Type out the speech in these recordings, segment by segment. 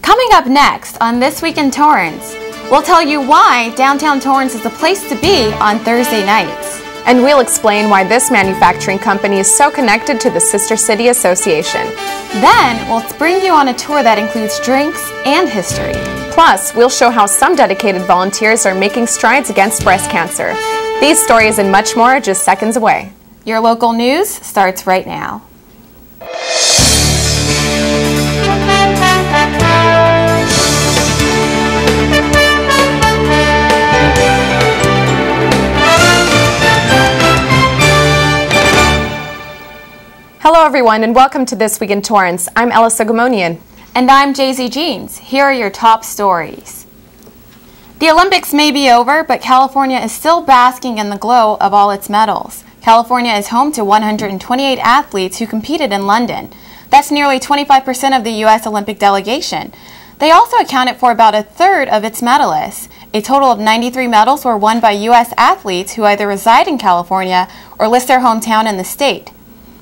Coming up next on This Week in Torrance, we'll tell you why downtown Torrance is the place to be on Thursday nights. And we'll explain why this manufacturing company is so connected to the Sister City Association. Then we'll bring you on a tour that includes drinks and history. Plus, we'll show how some dedicated volunteers are making strides against breast cancer. These stories and much more are just seconds away. Your local news starts right now. Hello everyone and welcome to This Week in Torrance. I'm Ella Sogomonian. And I'm Jaisy Geans. Here are your top stories. The Olympics may be over, but California is still basking in the glow of all its medals. California is home to 128 athletes who competed in London. That's nearly 25% of the U.S. Olympic delegation. They also accounted for about a third of its medalists. A total of 93 medals were won by U.S. athletes who either reside in California or list their hometown in the state.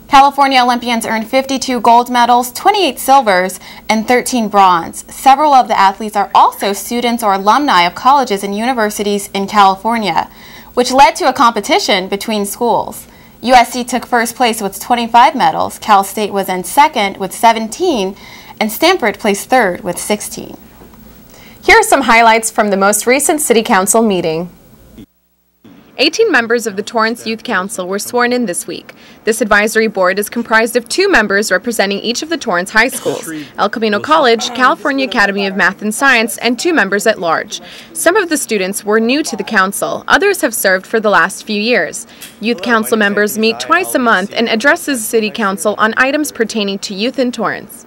California Olympians earned 52 gold medals, 28 silvers, and 13 bronze. Several of the athletes are also students or alumni of colleges and universities in California, which led to a competition between schools. USC took first place with 25 medals, Cal State was in second with 17, and Stanford placed third with 16. Here are some highlights from the most recent City Council meeting. 18 members of the Torrance Youth Council were sworn in this week. This advisory board is comprised of 2 members representing each of the Torrance high schools, El Camino College, California Academy of Math and Science, and 2 members at large. Some of the students were new to the council. Others have served for the last few years. Youth Council members meet twice a month and addresses City Council on items pertaining to youth in Torrance.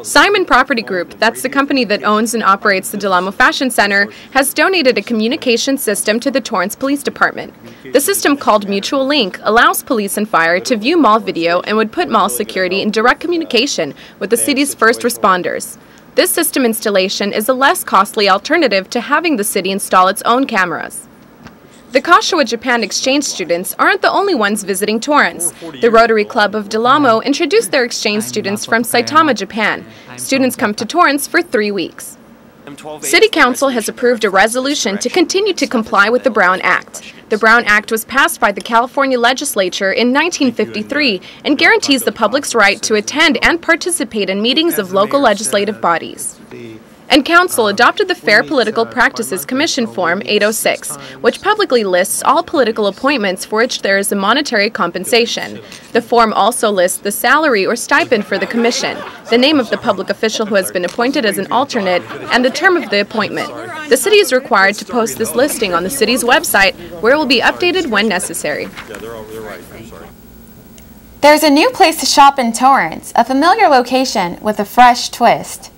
Simon Property Group, that's the company that owns and operates the Del Amo Fashion Center, has donated a communication system to the Torrance Police Department. The system, called Mutual Link, allows police and fire to view mall video and would put mall security in direct communication with the city's first responders. This system installation is a less costly alternative to having the city install its own cameras. The Kashiwa Japan exchange students aren't the only ones visiting Torrance. The Rotary Club of Del Amo introduced their exchange students from Saitama, Japan. Students come to Torrance for 3 weeks. City Council has approved a resolution to continue to comply with the Brown Act. The Brown Act was passed by the California legislature in 1953 and guarantees the public's right to attend and participate in meetings of local legislative bodies. And Council adopted the Fair Political Practices Commission Form 806, which publicly lists all political appointments for which there is a monetary compensation. The form also lists the salary or stipend for the commission, the name of the public official who has been appointed as an alternate, and the term of the appointment. The city is required to post this listing on the city's website, where it will be updated when necessary. There's a new place to shop in Torrance, a familiar location with a fresh twist.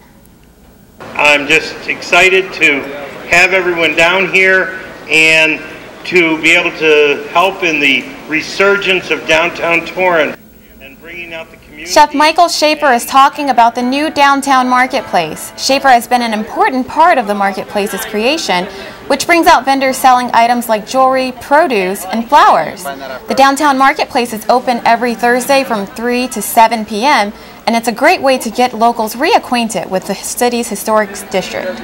I'm just excited to have everyone down here and to be able to help in the resurgence of downtown Torrance and bringing out the community. Chef Michael Schaefer is talking about the new downtown marketplace. Schaefer has been an important part of the marketplace's creation, which brings out vendors selling items like jewelry, produce, and flowers. The downtown marketplace is open every Thursday from 3 to 7 p.m., and it's a great way to get locals reacquainted with the city's historic district.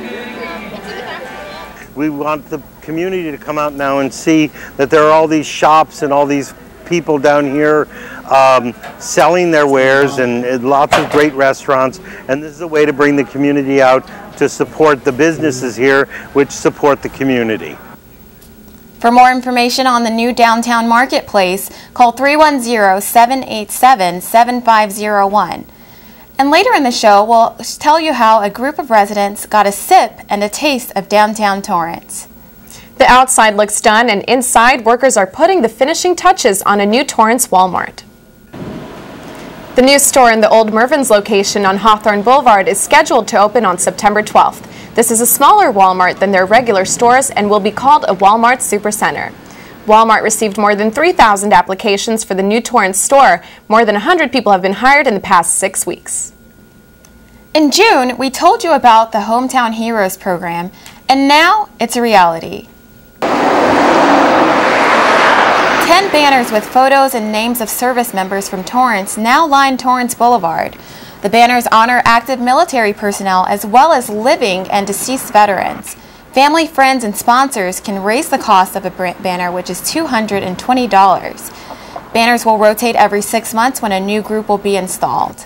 We want the community to come out now and see that there are all these shops and all these people down here selling their wares and lots of great restaurants, and this is a way to bring the community out to support the businesses here which support the community. For more information on the new downtown marketplace, call 310-787-7501. And later in the show, we'll tell you how a group of residents got a sip and a taste of downtown Torrance. The outside looks done, and inside, workers are putting the finishing touches on a new Torrance Walmart. The new store in the Old Mervyn's location on Hawthorne Boulevard is scheduled to open on September 12th. This is a smaller Walmart than their regular stores and will be called a Walmart Supercenter. Walmart received more than 3,000 applications for the new Torrance store. More than 100 people have been hired in the past 6 weeks. In June, we told you about the Hometown Heroes program, and now it's a reality. 10 banners with photos and names of service members from Torrance now line Torrance Boulevard. The banners honor active military personnel as well as living and deceased veterans. Family, friends, and sponsors can raise the cost of a banner, which is $220. Banners will rotate every 6 months when a new group will be installed.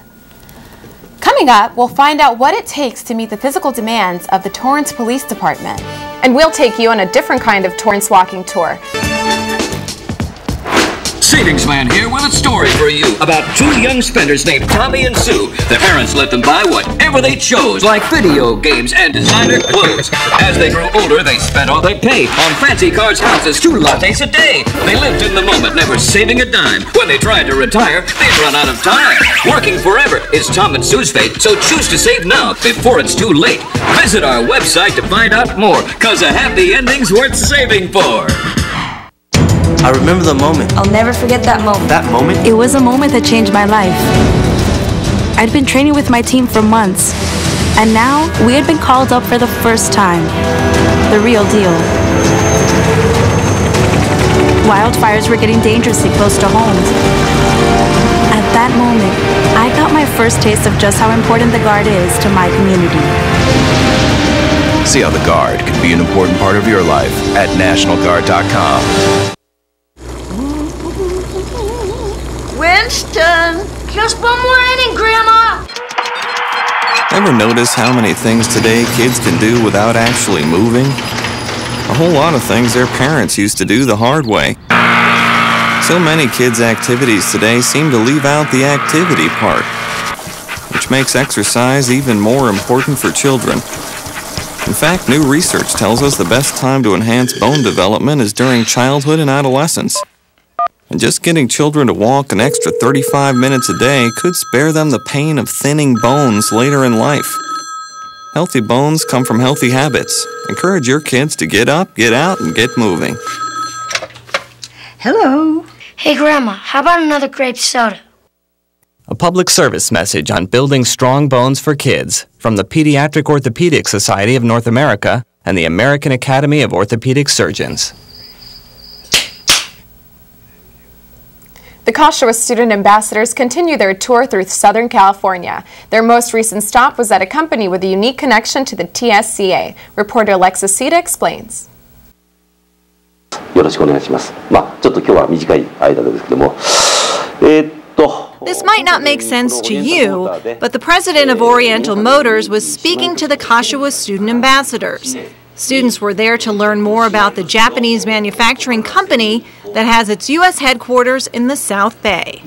Coming up, we'll find out what it takes to meet the physical demands of the Torrance Police Department. And we'll take you on a different kind of Torrance walking tour. Savings Man here with a story for you about two young spenders named Tommy and Sue. Their parents let them buy whatever they chose, like video games and designer clothes. As they grew older, they spent all their pay on fancy cars, houses, 2 lattes a day. They lived in the moment, never saving a dime. When they tried to retire, they'd run out of time. Working forever is Tom and Sue's fate, so choose to save now before it's too late. Visit our website to find out more, cause a happy ending's worth saving for. I remember the moment. I'll never forget that moment. That moment? It was a moment that changed my life. I'd been training with my team for months, and now we had been called up for the first time. The real deal. Wildfires were getting dangerously close to homes. At that moment, I got my first taste of just how important the Guard is to my community. See how the Guard can be an important part of your life at NationalGuard.com. Winston, just one more inning, Grandma. Ever notice how many things today kids can do without actually moving? A whole lot of things their parents used to do the hard way. So many kids' activities today seem to leave out the activity part, which makes exercise even more important for children. In fact, new research tells us the best time to enhance bone development is during childhood and adolescence. And just getting children to walk an extra 35 minutes a day could spare them the pain of thinning bones later in life. Healthy bones come from healthy habits. Encourage your kids to get up, get out, and get moving. Hello. Hey, Grandma, how about another grape soda? A public service message on building strong bones for kids from the Pediatric Orthopedic Society of North America and the American Academy of Orthopedic Surgeons. The Kashiwa student ambassadors continue their tour through Southern California. Their most recent stop was at a company with a unique connection to the TSCA. Reporter Ella Sogomonian explains. よろしくお願いします。ちょっと今日は短い間ですけども、This might not make sense to you, but the president of Oriental Motors was speaking to the Kashiwa student ambassadors. Students were there to learn more about the Japanese manufacturing company that has its U.S. headquarters in the South Bay.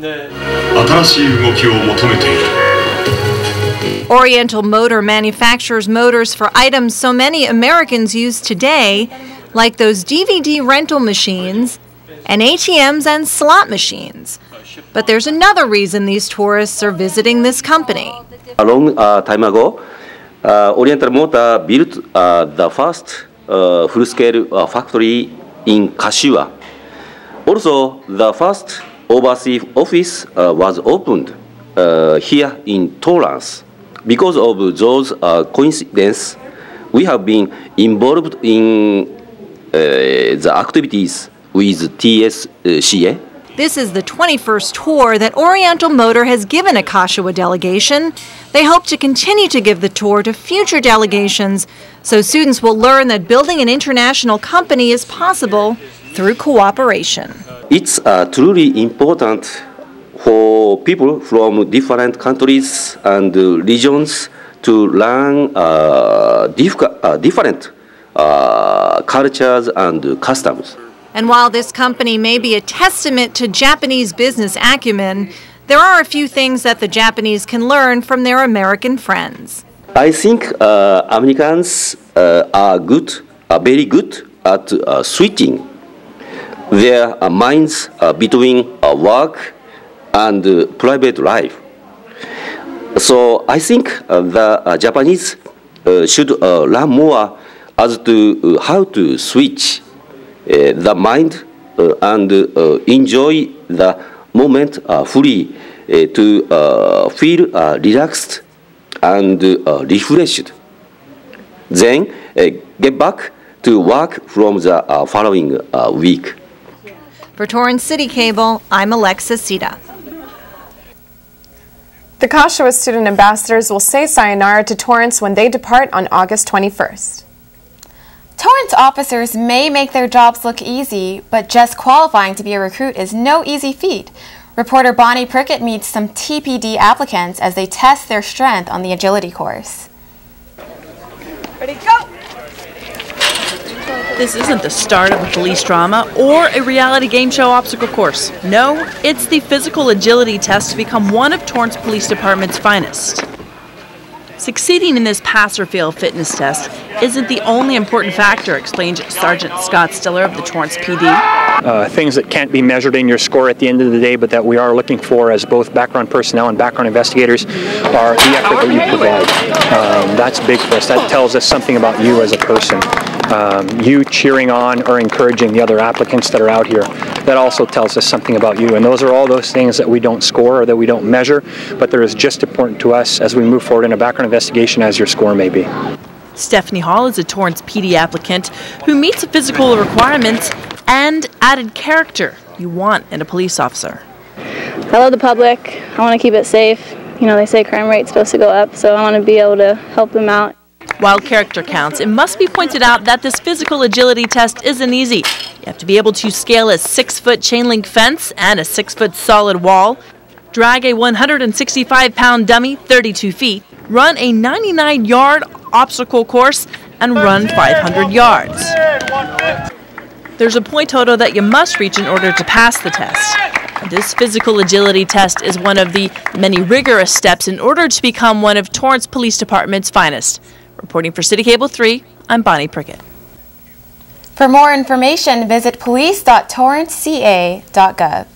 Oriental Motor manufactures motors for items so many Americans use today, like those DVD rental machines and ATMs and slot machines. But there's another reason these tourists are visiting this company. A long time ago, Oriental Motor built the first full-scale factory in Kashiwa. Also, the first overseas office was opened here in Torrance. Because of those coincidences, we have been involved in the activities with TSCA. This is the 21st tour that Oriental Motor has given a Kashiwa delegation. They hope to continue to give the tour to future delegations, so students will learn that building an international company is possible through cooperation. It's truly important for people from different countries and regions to learn different cultures and customs. And while this company may be a testament to Japanese business acumen, there are a few things that the Japanese can learn from their American friends. I think Americans are very good at switching their minds between work and private life. So I think the Japanese should learn more as to how to switch the mind and enjoy the moment fully to feel relaxed and refreshed. Then get back to work from the following week. For Torrance City Cable, I'm Ella Sogomonian. The Kashiwa student ambassadors will say sayonara to Torrance when they depart on August 21st. Torrance officers may make their jobs look easy, but just qualifying to be a recruit is no easy feat. Reporter Bonnie Prickett meets some TPD applicants as they test their strength on the agility course. Ready, go! This isn't the start of a police drama or a reality game show obstacle course. No, it's the physical agility test to become one of Torrance Police Department's finest. Succeeding in this pass-or-fail fitness test isn't the only important factor, explains Sergeant Scott Stiller of the Torrance PD. Things that can't be measured in your score at the end of the day, but that we are looking for as both background personnel and background investigators are the effort that you provide. That's big for us. That tells us something about you as a person. You cheering on or encouraging the other applicants that are out here, that also tells us something about you. And those are all those things that we don't score or that we don't measure, but they're as just important to us as we move forward in a background investigation as your score may be. Stephanie Hall is a Torrance PD applicant who meets the physical requirements and added character you want in a police officer. I love the public. I want to keep it safe. You know, they say crime rate's supposed to go up, so I want to be able to help them out. While character counts, it must be pointed out that this physical agility test isn't easy. You have to be able to scale a 6-foot chain link fence and a 6-foot solid wall, drag a 165-pound dummy 32 feet, run a 99-yard obstacle course, and run 500 yards. There's a point total that you must reach in order to pass the test. This physical agility test is one of the many rigorous steps in order to become one of Torrance Police Department's finest. Reporting for CitiCABLE 3, I'm Bonnie Prickett. For more information, visit police.torranceca.gov.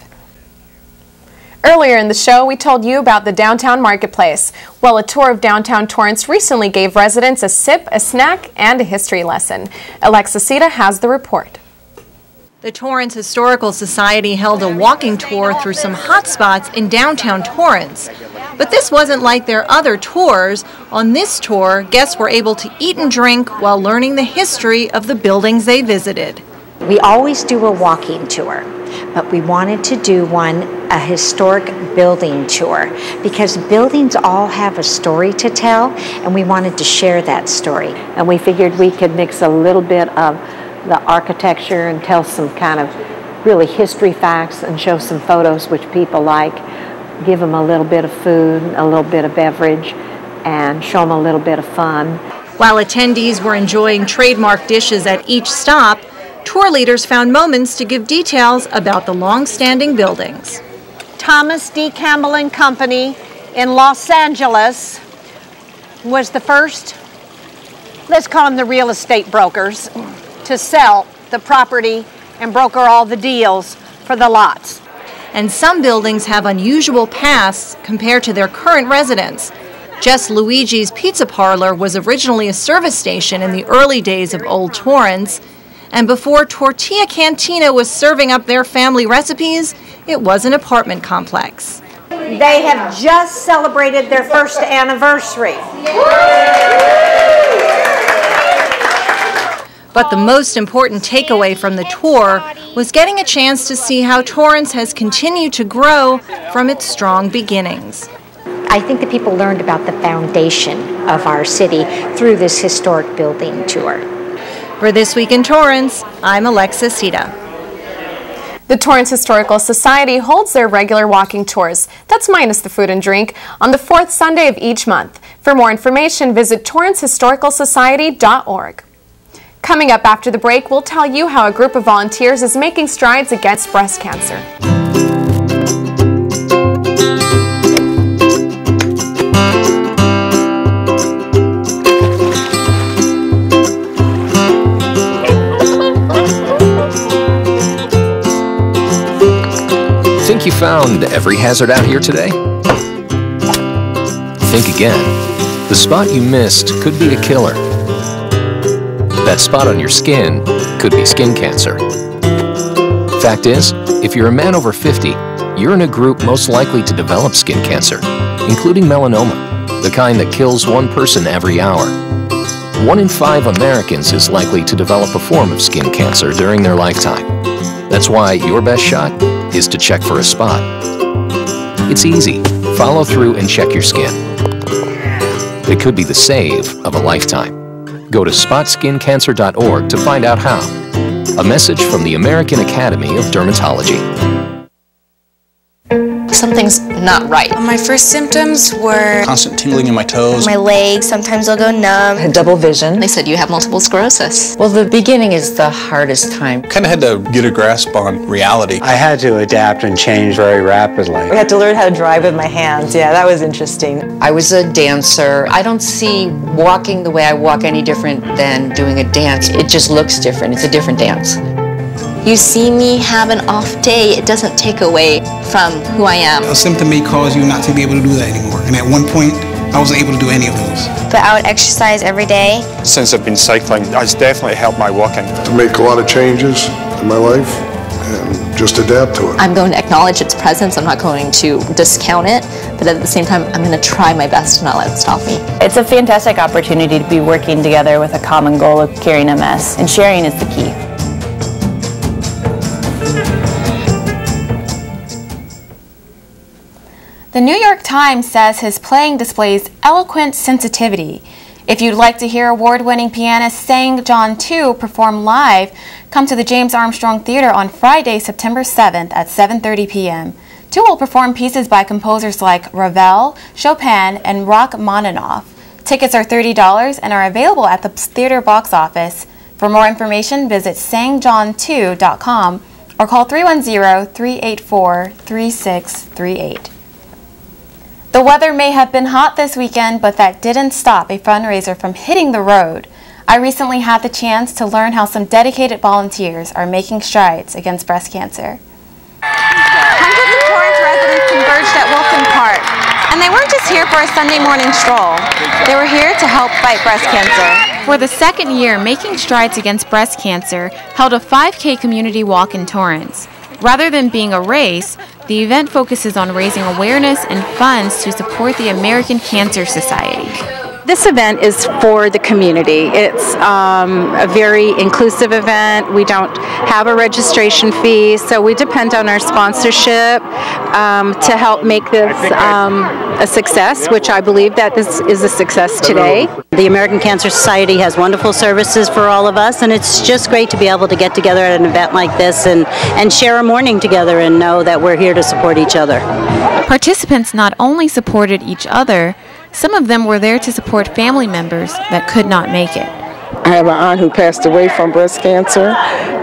Earlier in the show, we told you about the downtown marketplace. Well, a tour of downtown Torrance recently gave residents a sip, a snack, and a history lesson. Alexa Sita has the report. The Torrance Historical Society held a walking tour through some hot spots in downtown Torrance. But this wasn't like their other tours. On this tour, guests were able to eat and drink while learning the history of the buildings they visited. We always do a walking tour, but we wanted to do a historic building tour because buildings all have a story to tell, and we wanted to share that story. And we figured we could mix a little bit of the architecture and tell some kind of really history facts and show some photos which people like, give them a little bit of food, a little bit of beverage, and show them a little bit of fun. While attendees were enjoying trademark dishes at each stop, tour leaders found moments to give details about the long-standing buildings. Thomas D. Campbell and Company in Los Angeles was the first, let's call them the real estate brokers, to sell the property and broker all the deals for the lots. And some buildings have unusual pasts compared to their current residents. Just Luigi's Pizza Parlor was originally a service station in the early days of Old Torrance, and before Tortilla Cantina was serving up their family recipes, it was an apartment complex. They have just celebrated their first anniversary. But the most important takeaway from the tour was getting a chance to see how Torrance has continued to grow from its strong beginnings. I think that people learned about the foundation of our city through this historic building tour. For This Week in Torrance, I'm Alexa Sita. The Torrance Historical Society holds their regular walking tours, that's minus the food and drink, on the fourth Sunday of each month. For more information, visit torrancehistoricalsociety.org. Coming up after the break, we'll tell you how a group of volunteers is making strides against breast cancer. Think you found every hazard out here today? Think again. The spot you missed could be a killer. That spot on your skin could be skin cancer. Fact is, if you're a man over 50, you're in a group most likely to develop skin cancer, including melanoma, the kind that kills one person every hour. 1 in 5 Americans is likely to develop a form of skin cancer during their lifetime. That's why your best shot is to check for a spot. It's easy. Follow through and check your skin. It could be the save of a lifetime. Go to spotskincancer.org to find out how. A message from the American Academy of Dermatology. Something's not right. My first symptoms were constant tingling in my toes. My legs, sometimes they'll go numb. I had double vision. They said you have multiple sclerosis. Well, the beginning is the hardest time. Kind of had to get a grasp on reality. I had to adapt and change very rapidly. I had to learn how to drive with my hands. Yeah, that was interesting. I was a dancer. I don't see walking the way I walk any different than doing a dance. It just looks different. It's a different dance. You see me have an off day, it doesn't take away from who I am. A symptom may cause you not to be able to do that anymore. And at one point, I wasn't able to do any of those. But I would exercise every day. Since I've been cycling, it's definitely helped my walking. To make a lot of changes in my life and just adapt to it. I'm going to acknowledge its presence. I'm not going to discount it, but at the same time, I'm going to try my best to not let it stop me. It's a fantastic opportunity to be working together with a common goal of curing MS, and sharing is the key. The New York Times says his playing displays eloquent sensitivity. If you'd like to hear award-winning pianist St. John II perform live, come to the James Armstrong Theater on Friday, September 7th at 7:30 p.m. II will perform pieces by composers like Ravel, Chopin, and Rachmaninoff. Tickets are $30 and are available at the theater box office. For more information, visit stjohn2.com or call 310-384-3638. The weather may have been hot this weekend, but that didn't stop a fundraiser from hitting the road. I recently had the chance to learn how some dedicated volunteers are making strides against breast cancer. Hundreds of Torrance residents converged at Wilson Park, and they weren't just here for a Sunday morning stroll. They were here to help fight breast cancer. For the second year, Making Strides Against Breast Cancer held a 5K community walk in Torrance. Rather than being a race, the event focuses on raising awareness and funds to support the American Cancer Society. This event is for the community. It's a very inclusive event. We don't have a registration fee, so we depend on our sponsorship to help make this a success, which I believe that this is a success today. The American Cancer Society has wonderful services for all of us, and it's just great to be able to get together at an event like this and share a morning together and know that we're here to support each other. Participants not only supported each other, some of them were there to support family members that could not make it. I have an aunt who passed away from breast cancer,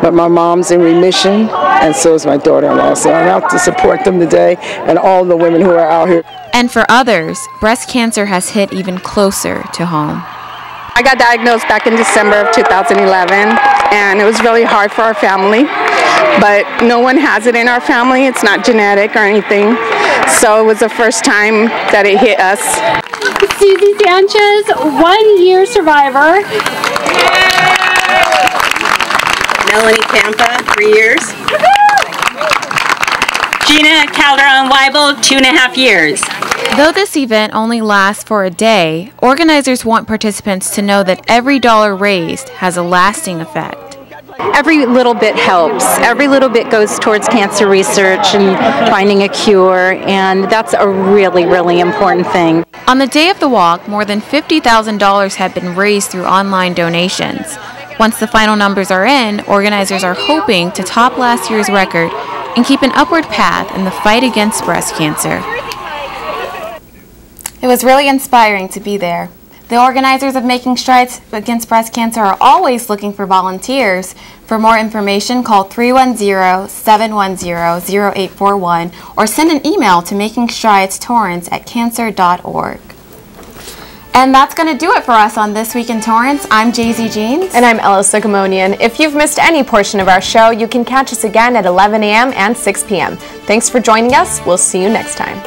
but my mom's in remission, and so is my daughter-in-law. So I'm out to support them today and all the women who are out here. And for others, breast cancer has hit even closer to home. I got diagnosed back in December of 2011, and it was really hard for our family, but no one has it in our family. It's not genetic or anything, so it was the first time that it hit us. Susie Sanchez, 1 year survivor. Melanie Tampa, 3 years. Gina Calderon-Weibel, 2.5 years. Though this event only lasts for a day, organizers want participants to know that every dollar raised has a lasting effect. Every little bit helps. Every little bit goes towards cancer research and finding a cure, and that's a really, really important thing. On the day of the walk, more than $50,000 have been raised through online donations. Once the final numbers are in, organizers are hoping to top last year's record and keep an upward path in the fight against breast cancer. It was really inspiring to be there. The organizers of Making Strides Against Breast Cancer are always looking for volunteers. For more information, call 310-710-0841 or send an email to makingstridestorrance@cancer.org. And that's going to do it for us on This Week in Torrance. I'm Jaisy Geans. And I'm Ella Sogomonian. If you've missed any portion of our show, you can catch us again at 11 a.m. and 6 p.m. Thanks for joining us. We'll see you next time.